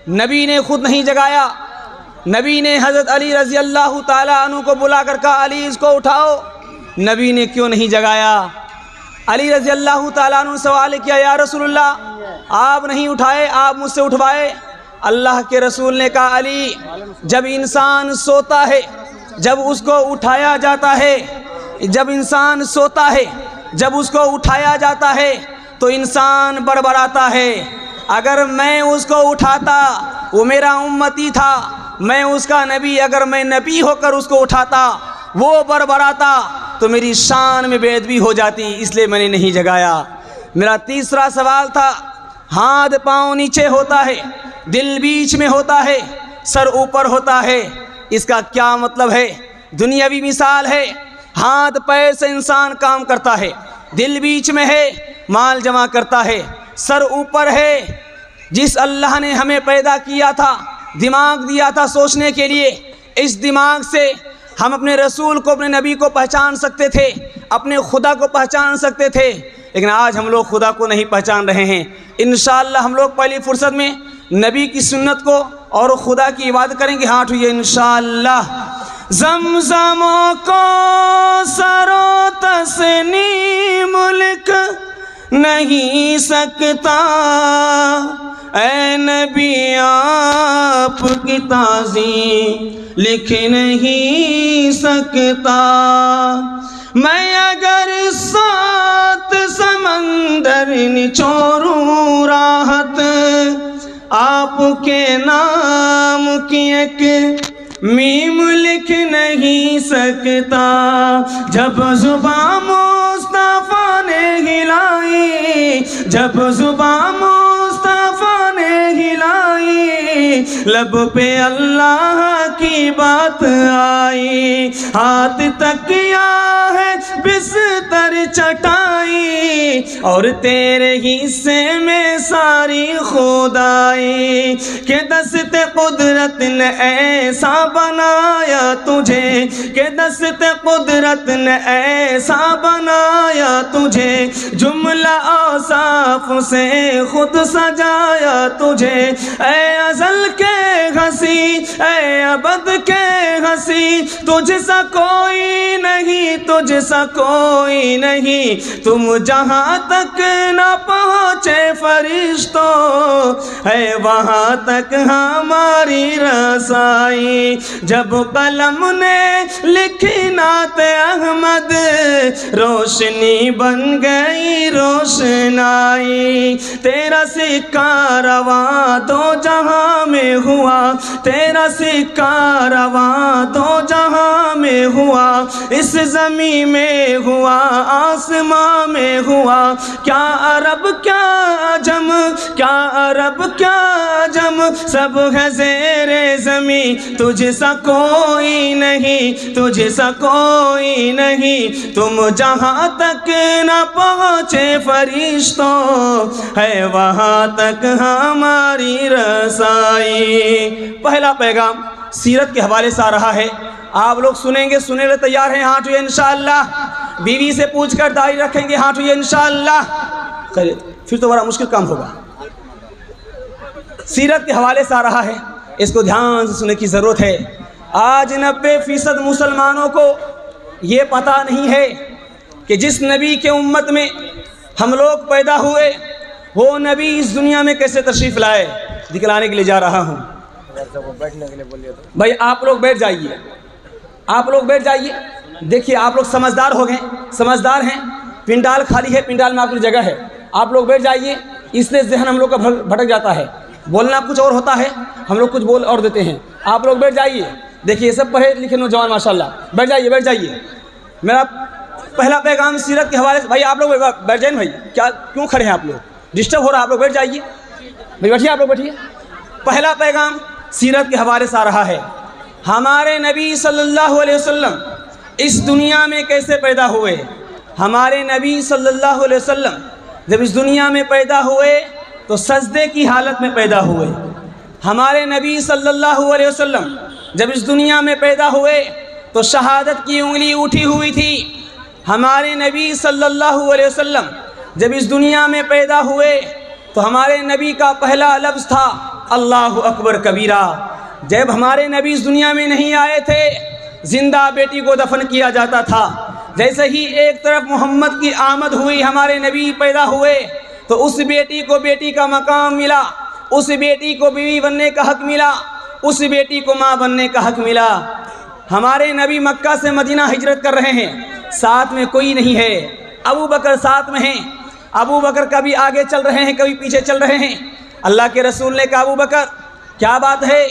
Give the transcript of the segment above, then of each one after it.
نبی نے خود نہیں جگایا، نبی نے حضرت علی رضی اللہ تعالیٰ عنہ کو بلا کر کہا علی اس کو اٹھاؤ، نبی نے کیوں نہیں جگایا؟ علی رضی اللہ تعالیٰ عنہ سوال کیا یا رسول اللہ آپ نہیں اٹھائے، آپ مجھ سے اٹھوائے؟ اللہ کے رسول نے کہا علی جب انسان سوتا ہے، جب اس کو اٹھایا جاتا ہے، جب انسان سوتا ہے، جب اس کو اٹھایا جاتا ہے تو انسان بڑبڑاتا ہے، اگر میں اس کو اٹھاتا وہ میرا امتی تھا، میں اس کا نبی، اگر میں نبی ہو کر اس کو اٹھاتا وہ بڑبڑاتا تو میری شان میں بے ادبی ہو جاتی، اس لیے میں نے نہیں جگایا۔ میرا تیسرا سوال تھا ہاتھ پاؤں نیچے ہوتا ہے، دل بیچ میں ہوتا ہے، سر اوپر ہوتا ہے، اس کا کیا مطلب ہے؟ دنیاوی مثال ہے، ہاتھ پیر سے انسان کام کرتا ہے، دل بیچ میں ہے مال جمع کرتا ہے، سر اوپر ہے، جس اللہ نے ہمیں پیدا کیا تھا، دماغ دیا تھا سوچنے کے لیے، اس دماغ سے ہم اپنے رسول کو، اپنے نبی کو پہچان سکتے تھے، اپنے خدا کو پہچان سکتے تھے، لیکن آج ہم لوگ خدا کو نہیں پہچان رہے ہیں۔ انشاءاللہ ہم لوگ پہلی فرصت میں نبی کی سنت کو اور خدا کی عبادت کریں گے۔ ہاں ٹھیک ہے انشاءاللہ۔ زمزم کو سرو تسنیم ملک نہیں سکتا، اے نبی آپ کی تعظیم لکھ نہیں سکتا، میں اگر 7 سمندر نچوڑوں راحت آپ کے نام کی ایک میم لکھ نہیں سکتا، جب زباں مصطفیٰ نے ہلائی، جب زباں مصطفیٰ نے ہلائی، لب پہ اللہ کی بات آئی، ہاتھ تکیا ہے بستر چٹائی، اور تیرے حصے میں ساری خدائی، کہ دست قدرت نے ایسا بنایا تجھے، کہ دست قدرت نے ایسا بنایا تجھے، جملہ اوصاف سے خود سجایا تجھے، اے ازل کے ہنسی، اے ابد کے ہنسی، تجھ سا کوئی نہیں، تجھ سا کوئی نہیں، تم جہاں تک نہ پہنچے فرشتوں، ہے وہاں تک ہماری رسائی، جب قلم نے لکھی نعت احمد، روشنی بن گئی روشنائی، تیرا سکہ رواں دو جہاں میں ہوا، تیرا سکہ رواں دو جہاں میں ہوا، اس زمین میں ہوا آسمان میں ہوا، کیا عرب کیا عجم، کیا عرب کیا عجم، سب ہے زیر زمین، تجھ سا کوئی نہیں، تجھ سا کوئی نہیں، تم جہاں تک نہ پہنچے فرشتوں، ہے وہاں تک ہماری رسائی۔ پہلا پیغام سیرت کے حوالے سے آ رہا ہے، آپ لوگ سنیں گے، سننے لئے تیار ہیں؟ ہاں ٹھیک ہے انشاءاللہ۔ بیوی سے پوچھ کر داڑھی رکھیں گے؟ ہاں ٹھیک ہے انشاءاللہ۔ پھر تو بڑا مشکل کام ہوگا۔ سیرت کے حوالے سے آ رہا ہے، اس کو دھیان سے سننے کی ضرورت ہے۔ آج 90% مسلمانوں کو یہ پتہ نہیں ہے کہ جس نبی کے امت میں ہم لوگ پیدا ہوئے وہ نبی اس دنیا میں کیسے تشریف لائے۔ دکھلانے کے لیے جا رہا ہوں۔ بھائی آپ لوگ بیٹھ جائیے، آپ لوگ بیٹھ جائیے۔ دیکھیے آپ لوگ سمجھدار ہو گئے، سمجھدار ہیں، پنڈال خالی ہے، پنڈال میں آپ کی جگہ ہے، آپ لوگ بیٹھ جائیے۔ اس لیے ذہن ہم لوگ کا بھٹک جاتا ہے، بولنا کچھ اور ہوتا ہے، ہم لوگ کچھ بول اور دیتے ہیں۔ آپ لوگ بیٹھ جائیے۔ دیکھیے سب پڑھے لکھے نوجوان ماشاءاللہ، بیٹھ جائیے بیٹھ جائیے۔ میرا پہلا پیغام سیرت کے حوالے سے، بھائی آپ لوگ بیٹھ جائیں بھائی، کیا کیوں کھڑے ہیں آپ لوگ؟ ڈسٹرب ہو رہا ہے، آپ لوگ بیٹھ جائیے بھائی، بیٹھیے آپ لوگ بیٹھیے۔ پہلا پیغام سیرت کے حوالے سے آ رہا ہے، ہمارے نبی صلی اللہ علیہ وسلم اس دنیا میں کیسے پیدا ہوئے۔ ہمارے نبی صلی اللہ علیہ وسلم جب اس دنیا میں پیدا ہوئے تو سجدے کی حالت میں پیدا ہوئے۔ ہمارے نبی صلی اللہ علیہ وسلم جب اس دنیا میں پیدا ہوئے تو شہادت کی انگلی اٹھی ہوئی تھی۔ ہمارے نبی صلی اللہ علیہ وسلم جب اس دنیا میں پیدا ہوئے تو ہمارے نبی کا پہلا لفظ تھا اللہ اکبر کبیرہ۔ جب ہمارے نبی اس دنیا میں نہیں آئے تھے، زندہ بیٹی کو دفن کیا جاتا تھا۔ جیسے ہی ایک طرف محمد کی آمد ہوئی، ہمارے نبی پیدا ہوئے، تو اس بیٹی کو بیٹی کا مقام ملا، اس بیٹی کو بیوی بننے کا حق ملا، اس بیٹی کو ماں بننے کا حق ملا۔ ہمارے نبی مکہ سے مدینہ ہجرت کر رہے ہیں، ساتھ میں کوئی نہیں ہے، ابو بکر ساتھ میں ہیں۔ ابو بکر کبھی آگے چل رہے ہیں، کبھی پیچھے چل رہے ہیں۔ اللہ کے رسول نے کہا ابو بکر کیا بات ہے،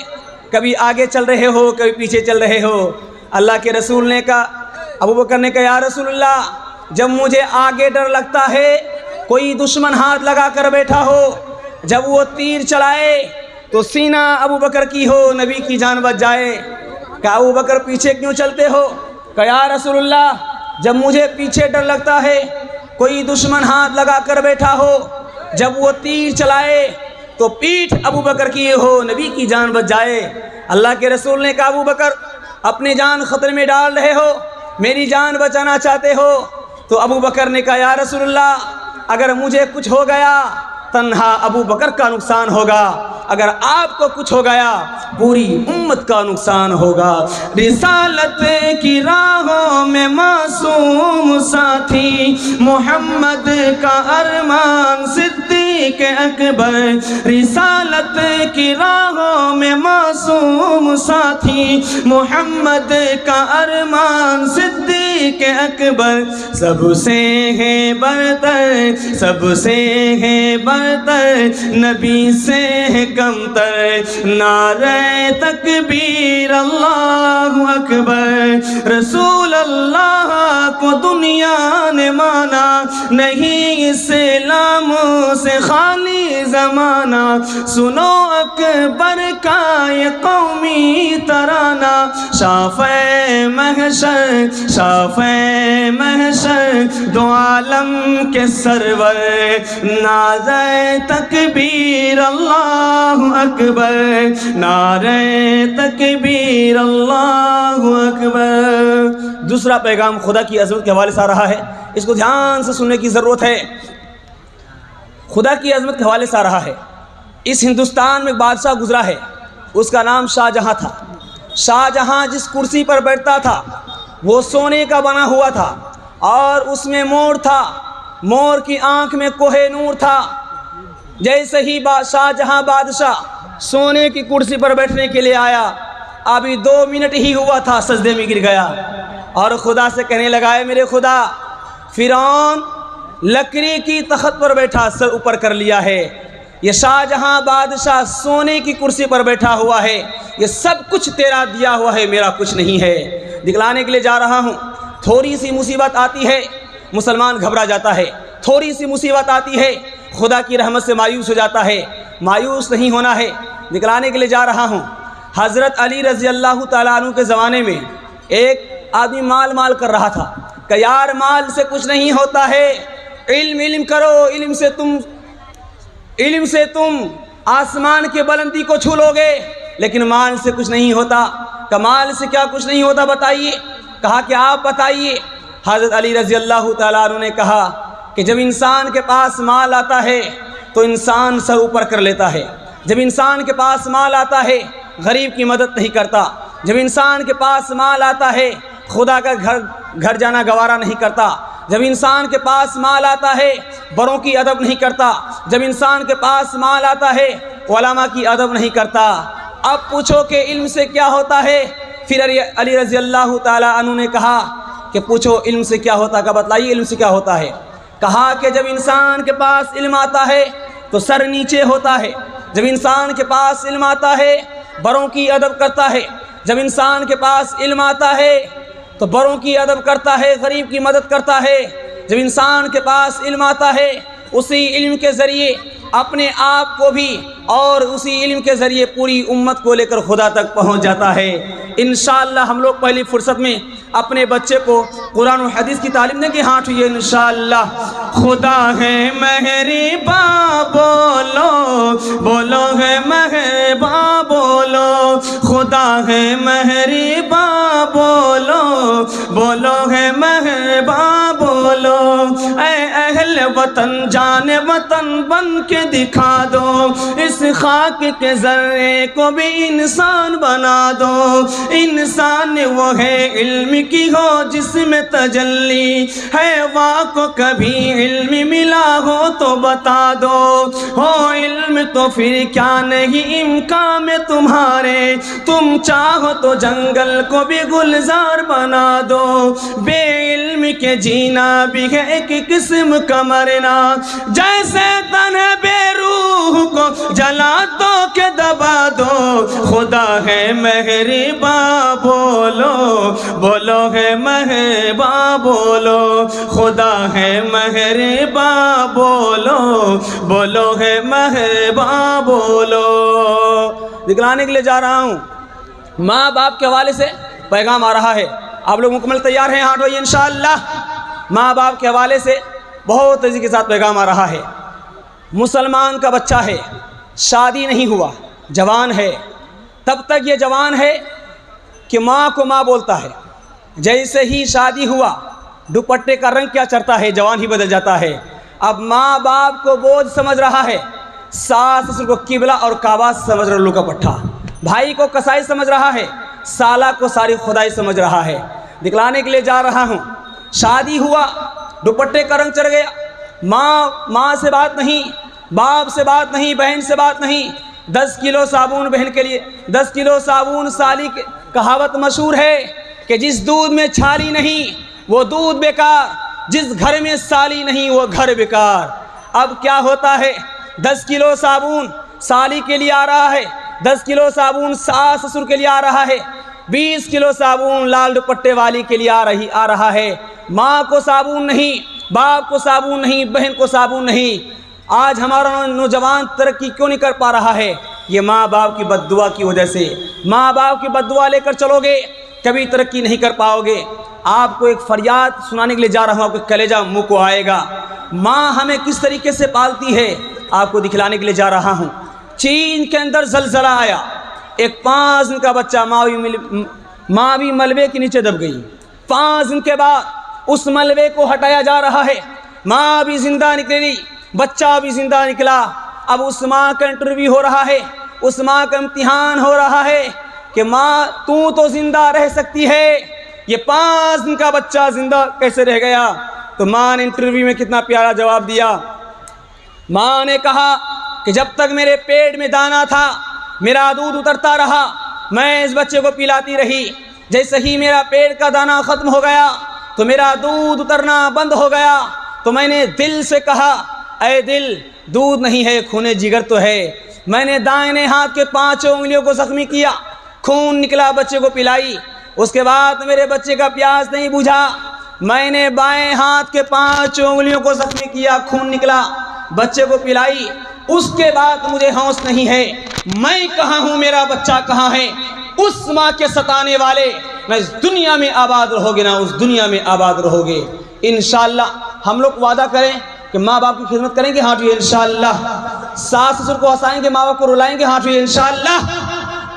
کبھی آگے چل رہے ہو کبھی پیچھے چل رہے ہو؟ اللہ کے رسول نے کہا، ابو بکر نے کہا یا رسول اللہ، جب مجھے آگے ڈر لگتا ہے کوئی دشمن ہاتھ لگا کر بیٹھا ہو، جب وہ تیر چلائے تو سینہ ابو بکر کی ہو، نبی کی جان بچ جائے۔ کہا ابو بکر پیچھے کیوں چلتے ہو؟ کہا یا رسول اللہ، جب مجھے پیچھے ڈر لگتا ہے کوئی دشمن ہاتھ لگا کر بیٹھا ہو، جب وہ تیر چلائے تو پیٹھ ابو بکر کی ہو، نبی کی جان بچ جائے۔ اللہ کے رسول نے کہا ابو بکر اپنے جان خطرے میں ڈال رہے ہو، میری جان بچانا چاہتے ہو؟ تو ابو بکر نے کہا یا رسول اللہ، اگر مجھے کچھ ہو گیا تنہا ابو بکر کا نقصان ہوگا، اگر آپ کو کچھ ہو گیا پوری امت کا نقصان ہوگا۔ رسالت کی راہوں میں معصوم ساتھی، محمد کا ارمان صدیق اکبر۔ رسالت کی راہوں میں معصوم ساتھی، محمد کا ارمان صدیق اکبر۔ سب سے ہے برتر، سب سے ہے برتر، نبی سے ہے کمتر۔ نعرہ تکبیر اللہ اکبر، رسول اللہ کو دنیا نے مانا، نہیں اسلام سے خالی زمانہ۔ سنو اکبر کا یہ قومی ترانہ، شافع محشر، شافع محشر، دو عالم کے سرور۔ نعرہ تکبیر اللہ اکبر، نعرہ تکبیر اللہ اکبر۔ دوسرا پیغام خدا کی عظمت کے حوالے سے آ رہا ہے، اس کو دھیان سے سننے کی ضرورت ہے۔ خدا کی عظمت کے حوالے سے آ رہا ہے، اس ہندوستان میں ایک بادشاہ گزرا ہے، اس کا نام شاہ جہاں تھا۔ شاہ جہاں جس کرسی پر بیٹھتا تھا وہ سونے کا بنا ہوا تھا، اور اس میں مور تھا، مور کی آنکھ میں کوہ نور تھا۔ جیسے ہی شاہ جہاں بادشاہ سونے کی کرسی پر بیٹھنے کے لیے آیا، ابھی 2 منٹ ہی ہوا تھا سجدے میں گر گیا، اور خدا سے کہنے لگا ہے میرے خدا، فرعون لکڑی کی تخت پر بیٹھا سر اوپر کر لیا ہے، یہ شاہ جہاں بادشاہ سونے کی کرسی پر بیٹھا ہوا ہے، یہ سب کچھ تیرا دیا ہوا ہے، میرا کچھ نہیں ہے۔ دکھلانے کے لیے جا رہا ہوں، تھوڑی سی مصیبت آتی ہے مسلمان گھبرا جاتا ہے، تھوڑی سی مصیبت آتی ہے خدا کی رحمت سے مایوس ہو جاتا ہے۔ مایوس نہیں ہونا ہے، دکھلانے کے لیے جا رہا ہوں۔ حضرت علی رضی اللہ تعالیٰ عنہ کے زمانے میں ایک آدمی مال کر رہا تھا کہ یار مال سے کچھ نہیں ہوتا ہے، علم کرو، علم سے تم آسمان کے بلندی کو چھو لو گے، لیکن مال سے کچھ نہیں ہوتا۔ کہ مال سے کیا کچھ نہیں ہوتا بتائیے؟ کہا کہ آپ بتائیے۔ حضرت علی رضی اللہ تعالیٰ عنہ نے کہا کہ جب انسان کے پاس مال آتا ہے تو انسان سر اوپر کر لیتا ہے، جب انسان کے پاس مال آتا ہے غریب کی مدد نہیں کرتا، جب انسان کے پاس مال آتا ہے خدا کا گھر جانا گوارا نہیں کرتا، جب انسان کے پاس مال آتا ہے بڑوں کی ادب نہیں کرتا، جب انسان کے پاس مال آتا ہے علماء کی ادب نہیں کرتا۔ اب پوچھو کہ علم سے کیا ہوتا ہے؟ پھر علی رضی اللہ تعالیٰ عنہ نے کہا کہ پوچھو علم سے کیا ہوتا ہے؟ کہ بتائیے علم سے کیا ہوتا ہے؟ کہا کہ جب انسان کے پاس علم آتا ہے تو سر نیچے ہوتا ہے، جب انسان کے پاس علم آتا ہے بڑوں کی ادب کرتا ہے، جب انسان کے پاس علم آتا ہے تو بڑوں کی ادب کرتا ہے، غریب کی مدد کرتا ہے، جب انسان کے پاس علم آتا ہے اسی علم کے ذریعے اپنے آپ کو بھی اور اسی علم کے ذریعے پوری امت کو لے کر خدا تک پہنچ جاتا ہے۔ انشاءاللہ ہم لوگ پہلی فرصت میں اپنے بچے کو قرآن و حدیث کی تعلیم دیں گے، ہاتھ ہوئیے انشاءاللہ۔ خدا ہے مہرباں بولو، بولو ہے مہرباں بولو، خدا ہے مہرباں بولو، بولو ہے مہرباں بولو، اے اہل وطن جان وطن بن کے دکھا دو، اس خاک کے ذرے کو بھی انسان بنا دو۔ انسان وہ ہے علم کی ہو جس میں تجلی، حیوان کو کبھی علم ملا ہو تو بتا دو، ہو علم تو پھر کیا نہیں امکان میں تمہارے، تم چاہو تو جنگل کو بھی گلزار بنا دو۔ بے علم کے جینا بھی ہے ایک قسم کا مرنا، جیسے تن بے روح کو جلا دو کہ دبا دو، خدا ہے مہرباں بولو، بولو ہے مہرباں بولو، خدا ہے مہرباں بولو، بولو ہے مہرباں بولو۔ دکھلانے کے لیے جا رہا ہوں، ماں باپ کے حوالے سے پیغام آ رہا ہے۔ آپ لوگ مکمل تیار ہیں؟ ہاتھ اٹھائیے انشاءاللہ۔ ماں باپ کے حوالے سے بہت تیزی کے ساتھ پیغام آ رہا ہے۔ مسلمان کا بچہ ہے، شادی نہیں ہوا، جوان ہے، تب تک یہ جوان ہے کہ ماں کو ماں بولتا ہے، جیسے ہی شادی ہوا دوپٹے کا رنگ کیا چڑھتا ہے، جوان ہی بدل جاتا ہے۔ اب ماں باپ کو بوجھ سمجھ رہا ہے، ساس سسر کو قبلہ اور کعبہ سمجھ رہا، کا پٹھا، بھائی کو کسائی سمجھ رہا ہے، سالہ کو ساری خدائی سمجھ رہا ہے۔ دکھلانے کے لیے جا رہا ہوں، شادی ہوا، دوپٹے کا رنگ چڑھ گیا، ماں سے بات نہیں، باپ سے بات نہیں، بہن سے بات نہیں، 10 کلو صابن بہن کے لیے، 10 کلو صابن سالی کی کہاوت مشہور ہے کہ جس دودھ میں چھالی نہیں وہ دودھ بیکار، جس گھر میں سالی نہیں وہ گھر بیکار۔ اب کیا ہوتا ہے، 10 کلو صابن سالی کے لیے آ رہا ہے، 10 کلو صابن ساس سسر کے لیے آ رہا ہے، 20 کلو صابن لال دوپٹے والی کے لیے آ رہا ہے۔ ماں کو صابن نہیں، باپ کو صابن نہیں، بہن کو صابن نہیں۔ آج ہمارا نوجوان ترقی کیوں نہیں کر پا رہا ہے؟ یہ ماں باپ کی بد دعا کی وجہ سے۔ ماں باپ کی بد دعا لے کر چلو گے کبھی ترقی نہیں کر پاؤ گے۔ آپ کو ایک فریاد سنانے کے لیے جا رہا ہوں، آپ کا کلیجہ منہ کو آئے گا۔ ماں ہمیں کس طریقے سے پالتی ہے آپ کو دکھلانے کے لیے جا رہا ہوں۔ چین کے اندر زلزلہ آیا، ایک 5 دن کا بچہ ماں بھی ملبے کے نیچے دب گئی۔ 5 دن کے بعد اس ملبے کو ہٹایا جا رہا ہے، ماں بھی زندہ نکلی، بچہ بھی زندہ نکلا۔ اب اس ماں کا انٹرویو ہو رہا ہے، اس ماں کا امتحان ہو رہا ہے کہ ماں تو زندہ رہ سکتی ہے، یہ 5 دن کا بچہ زندہ کیسے رہ گیا؟ تو ماں نے انٹرویو میں کتنا پیارا جواب دیا۔ ماں نے کہا کہ جب تک میرے پیٹ میں دانہ تھا میرا دودھ اترتا رہا، میں اس بچے کو پلاتی رہی، جیسے ہی میرا پیٹ کا دانہ ختم ہو گیا تو میرا دودھ اترنا بند ہو گیا، تو میں نے دل سے کہا اے دل، دودھ نہیں ہے خون جگر تو ہے۔ میں نے دائیں ہاتھ کے 5 انگلیوں کو زخمی کیا، خون نکلا، بچے کو پلائی۔ اس کے بعد میرے بچے کا پیاس نہیں بجھا، میں نے بائیں ہاتھ کے 5 انگلیوں کو زخمی کیا، خون نکلا، بچے کو پلائی۔ اس کے بعد مجھے ہوش نہیں ہے، میں کہاں ہوں، میرا بچہ کہاں ہے؟ اس ماں کے ستانے والے نہ اس دنیا میں آباد رہو گے نہ اس دنیا میں آباد رہو گے۔ انشاءاللہ ہم لوگ وعدہ کریں کہ ماں باپ کی خدمت کریں گے، ہاں جی انشاءاللہ۔ ساس سسر کو ہنسائیں گے، ماں باپ کو رلائیں گے، ہاں جی انشاءاللہ۔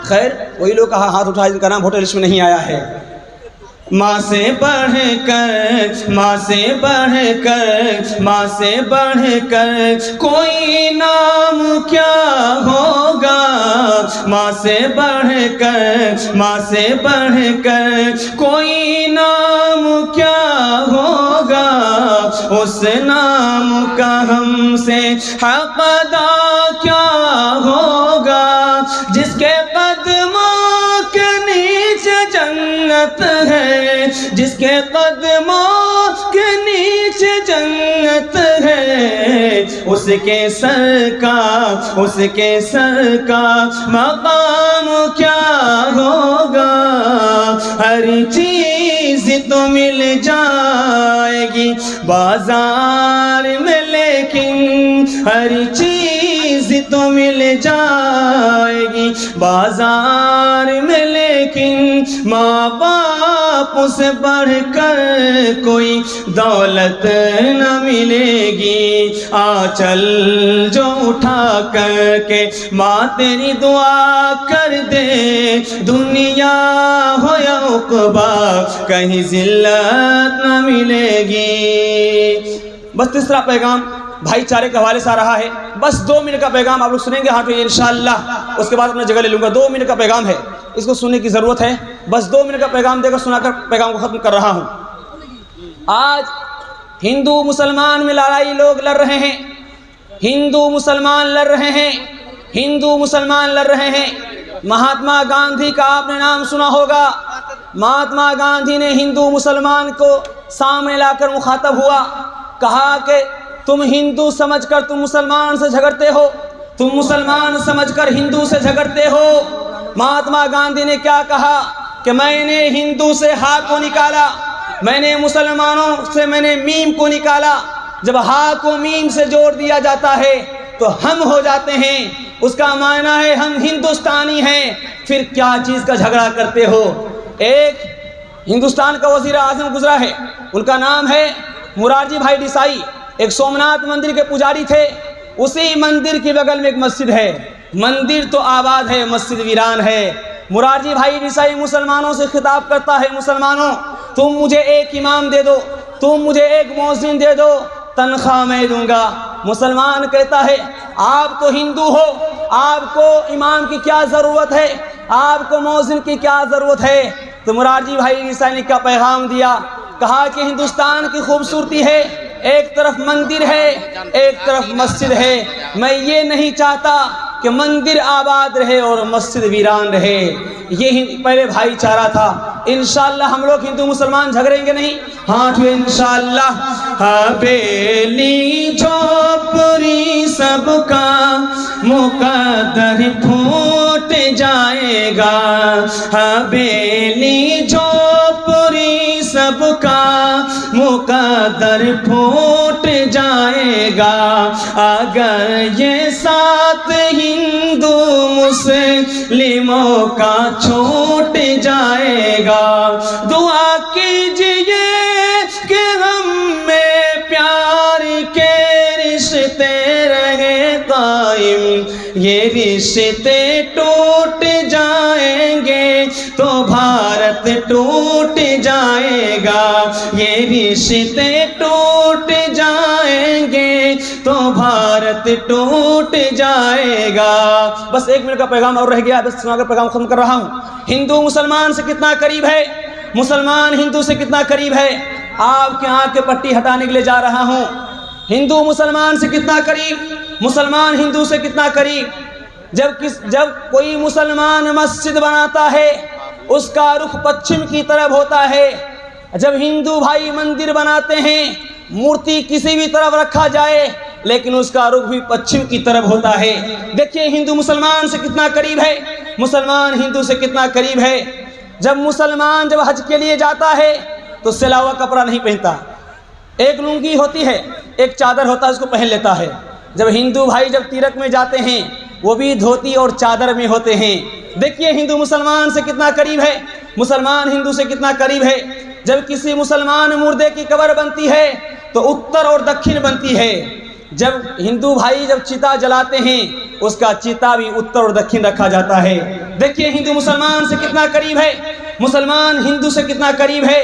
خیر وہی لوگ کہا ہاتھ اٹھائے جن کا نام ہوٹل لسٹ میں نہیں آیا ہے۔ ماں سے بڑھ کر، ماں سے بڑھ کر، ماں سے بڑھ کر کوئی نام کیا ہوگا؟ ماں سے بڑھ کر، ماں سے بڑھ کر کوئی نام کیا ہوگا؟ اس نام کا ہم سے حق ادا کیا ہوگا؟ جس کے قدموں کے نیچے جنت ہے، جس کے قدموں کے نیچے جنت ہے، اس کے سر کا مقام کیا ہوگا؟ ہر چیز تو مل جائے گی بازار میں، لیکن ہر چیز تو مل جائے گی بازار میں، لیکن ماں باپ سے بڑھ کر کوئی دولت نہ ملے گی۔ آنچل جو اٹھا کر کے ماں تیری دعا کر دے، دنیا ہو یا عقبہ کہیں ذلت نہ ملے گی۔ بس تیسرا پیغام بھائی چارے کے حوالے سے آ رہا ہے، بس 2 منٹ کا پیغام آپ لوگ سنیں گے، ہاں تو انشاءاللہ اس کے بعد اپنا جگہ لے لوں گا۔ 2 منٹ کا پیغام ہے، اس کو سننے کی ضرورت ہے، بس 2 منٹ کا پیغام دے کر سنا کر پیغام کو ختم کر رہا ہوں۔ آج ہندو مسلمان میں لڑائی لوگ لڑ رہے ہیں، ہندو مسلمان لڑ رہے ہیں، ہندو مسلمان لڑ رہے ہیں۔ مہاتما گاندھی کا آپ نے نام سنا ہوگا، مہاتما گاندھی نے ہندو مسلمان کو سامنے لا کر مخاطب ہوا، کہا کہ تم ہندو سمجھ کر تم مسلمان سے جھگڑتے ہو، تم مسلمان سمجھ کر ہندو سے جھگڑتے ہو۔ مہاتما گاندھی نے کیا کہا کہ میں نے ہندو سے ہا کو نکالا، میں نے مسلمانوں سے میں نے میم کو نکالا۔ جب ہا کو میم سے جوڑ دیا جاتا ہے تو ہم ہو جاتے ہیں، اس کا معنی ہے ہم ہندوستانی ہیں، پھر کیا چیز کا جھگڑا کرتے ہو۔ ایک ہندوستان کا وزیر اعظم گزرا ہے، ان کا نام ہے مرارجی بھائی دیسائی، ایک سومناتھ مندر کے پجاری تھے، اسی مندر کے بغل میں ایک مسجد ہے، مندر تو آباد ہے، مسجد ویران ہے۔ مرارجی بھائی دیسائی مسلمانوں سے خطاب کرتا ہے، مسلمانوں تم مجھے ایک امام دے دو، تم مجھے ایک مؤذن دے دو، تنخواہ میں دوں گا۔ مسلمان کہتا ہے آپ تو ہندو ہو، آپ کو امام کی کیا ضرورت ہے، آپ کو مؤذن کی کیا ضرورت ہے۔ تو مرارجی بھائی دیسائی نے کیا پیغام دیا، کہا کہ ہندوستان کی خوبصورتی ہے، ایک طرف مندر ہے، ایک طرف مسجد ہے، میں یہ نہیں چاہتا کہ مندر آباد رہے اور مسجد ویران رہے۔ یہ پہلے بھائی چارہ تھا۔ انشاءاللہ ہم لوگ ہندو مسلمان جھگڑیں گے نہیں، ہاں تو انشاءاللہ۔ حویلی جھوپڑی سب کا مقدر پھوٹ جائے گا، حویلی جھوپڑی سب کا مقدر پھوٹ جائے گا، اگر یہ ساتھ ہندو مسلموں کا چھوٹ جائے گا۔ دعا کیجئے کہ ہم میں پیار کے رشتے رہے قائم، یہ رشتے ٹوٹ جائیں گے تو بھارت ٹوٹ جائے گا، یہ رشتے ٹوٹ جائیں گے تو بھارت ٹوٹ جائے گا۔ بس 1 منٹ کا پیغام اور رہ گیا، بس سنا کر پیغام ختم کر رہا ہوں۔ ہندو مسلمان سے کتنا قریب ہے، مسلمان ہندو سے کتنا قریب ہے، آپ کے آنکھ کے پٹی ہٹانے کے لیے جا رہا ہوں۔ ہندو مسلمان سے کتنا قریب، مسلمان ہندو سے کتنا قریب۔ جب کوئی مسلمان مسجد بناتا ہے اس کا رخ پچھم کی طرف ہوتا ہے، جب ہندو بھائی مندر بناتے ہیں مورتی کسی بھی طرف رکھا جائے لیکن اس کا رخ بھی پچھم کی طرف ہوتا ہے۔ دیکھیے ہندو مسلمان سے کتنا قریب ہے، مسلمان ہندو سے کتنا قریب ہے۔ جب مسلمان جب حج کے لیے جاتا ہے تو سلا ہوا کپڑا نہیں پہنتا، ایک لنگی ہوتی ہے، ایک چادر ہوتا ہے، اس کو پہن لیتا ہے۔ جب ہندو بھائی جب تیرک میں جاتے ہیں وہ بھی دھوتی اور چادر میں ہوتے ہیں۔ دیکھیے ہندو مسلمان سے کتنا قریب ہے، مسلمان ہندو سے کتنا قریب ہے۔ جب کسی مسلمان مردے کی قبر بنتی ہے تو اتر اور دکھن بنتی ہے، جب ہندو بھائی جب چتا جلاتے ہیں اس کا چتا بھی اتر اور دکھن رکھا جاتا ہے۔ دیکھیے ہندو مسلمان سے کتنا قریب ہے، مسلمان ہندو سے کتنا قریب ہے۔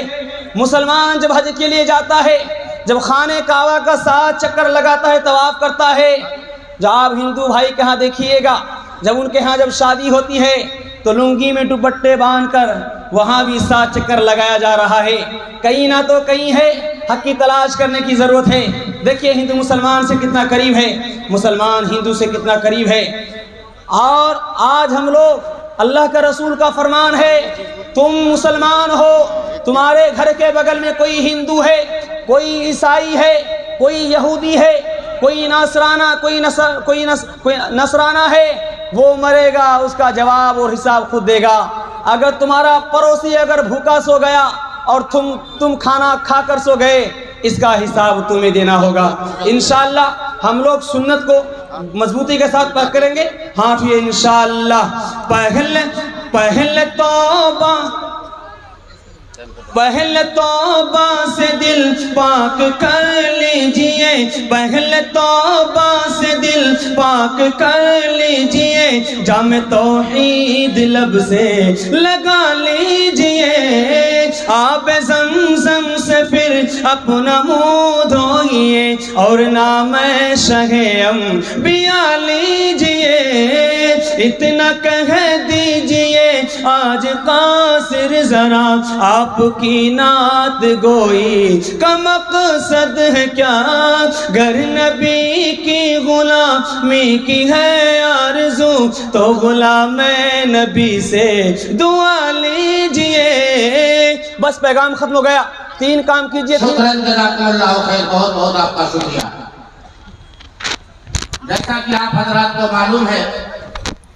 مسلمان جب حج کے لیے جاتا ہے، جب خانہ کعبہ کا 7 چکر لگاتا ہے، طواف کرتا ہے، جب آپ ہندو بھائی کے ہاں دیکھیے گا جب ان کے ہاں جب شادی ہوتی ہے تو لنگی میں دوپٹے باندھ کر وہاں بھی 7 چکر لگایا جا رہا ہے۔ کہیں نہ تو کہیں ہے، حق کی تلاش کرنے کی ضرورت ہے۔ دیکھیے ہندو مسلمان سے کتنا قریب ہے، مسلمان ہندو سے کتنا قریب ہے۔ اور آج ہم لوگ، اللہ کا رسول کا فرمان ہے، تم مسلمان ہو، تمہارے گھر کے بغل میں کوئی ہندو ہے، کوئی عیسائی ہے، کوئی یہودی ہے، کوئی نصرانہ ہے، وہ مرے گا، اس کا جواب اور حساب خود دے گا۔ اگر تمہارا پڑوسی اگر بھوکا سو گیا اور تم کھانا کھا کر سو گئے، اس کا حساب تمہیں دینا ہوگا۔ انشاءاللہ ہم لوگ سنت کو مضبوطی کے ساتھ پکڑیں گے، ہاں یہ انشاءاللہ۔ پہل توبہ پہلے توبہ سے دل پاک کر لیجئے، پہلے توبہ سے دل پاک کر لیجئے، جام توحید لب سے لگا لیجئے، آب زمزم سے پھر اپنا منہ دھوئیے اور نام شہ انبیاء لیجئے، اتنا کہہ دیجئے آج قاصر ذرا آپ کی نعت گوئی کا مقصد ہے کیا، گر نبی کی غلامی کی ہے آرزو تو غلام نبی سے دعا لیجئے۔ بس پیغام ختم ہو گیا، 3 کام کیجئے۔ شکراً جزاکم اللہ خیر، بہت بہت آپ کا شکریہ۔ جیسا کہ آپ حضرات کو معلوم ہے